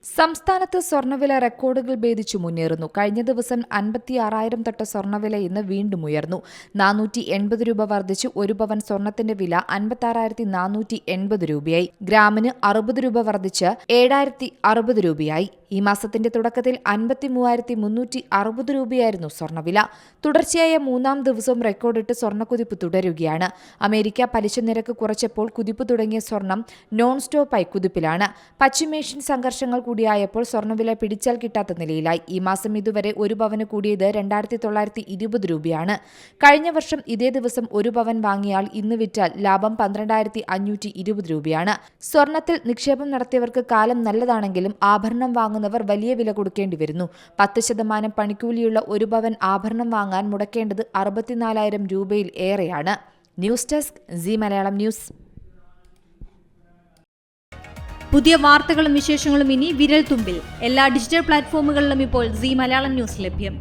സംസ്ഥാനത്ത് സ്വർണ്ണവില റെക്കോർഡുകൾ ഭേദിച്ചു മുന്നേറുന്നു. കഴിഞ്ഞ ദിവസം 56,000 തൊട്ട സ്വർണ്ണവില ഇന്ന് വീണ്ടും ഉയർന്നു. 480 രൂപ വർദ്ധിച്ച് ഒരു പവൻ സ്വർണ്ണത്തിന്റെ വില 56,480 രൂപയായി. ഗ്രാമിന് 60 രൂപ വർദ്ധിച്ച് 7,060 രൂപയായി. ഈ മാസത്തിന്റെ തുടക്കത്തിൽ 53,360 രൂപയായിരുന്നു സ്വർണ്ണവില. തുടർച്ചയായ മൂന്നാം ദിവസവും റെക്കോർഡിട്ട് സ്വർണ്ണക്കുതിപ്പ് തുടരുകയാണ്. അമേരിക്ക പലിശ നിരക്ക് കുറച്ചപ്പോൾ കുതിപ്പ് തുടങ്ങിയ സ്വർണം നോൺ സ്റ്റോപ്പായി കുതിപ്പിലാണ്. പശ്ചിമേഷ്യൻ സംഘർഷങ്ങൾ കൂടിയായപ്പോൾ സ്വർണ്ണവില പിടിച്ചാൽ കിട്ടാത്ത നിലയിലായി. ഈ മാസം ഇതുവരെ ഒരു പവന് കൂടിയത് 2,920 രൂപയാണ്. കഴിഞ്ഞ വർഷം ഇതേ ദിവസം ഒരു പവൻ വാങ്ങിയാൽ ഇന്ന് വിറ്റാൽ ലാഭം 12,520 രൂപയാണ്. സ്വർണ്ണത്തിൽ നിക്ഷേപം നടത്തിയവർക്ക് കാലം നല്ലതാണെങ്കിലും ആഭരണം വാങ്ങുന്നവർ വലിയ വില കൊടുക്കേണ്ടി വരുന്നു. 10% പണിക്കൂലിയുള്ള ഒരു പവൻ ആഭരണം വാങ്ങാൻ മുടക്കേണ്ടത് 64,000 രൂപയിൽ ഏറെയാണ്. News desk C Malayalam news. പുതിയ വാർത്തകളും വിശേഷങ്ങളും ഇനി വിരൽ തുമ്പിൽ. എല്ലാ ഡിജിറ്റൽ പ്ലാറ്റ്ഫോമുകളിലും ഇപ്പോൾ സി മലയാളം ന്യൂസ് ലഭ്യം.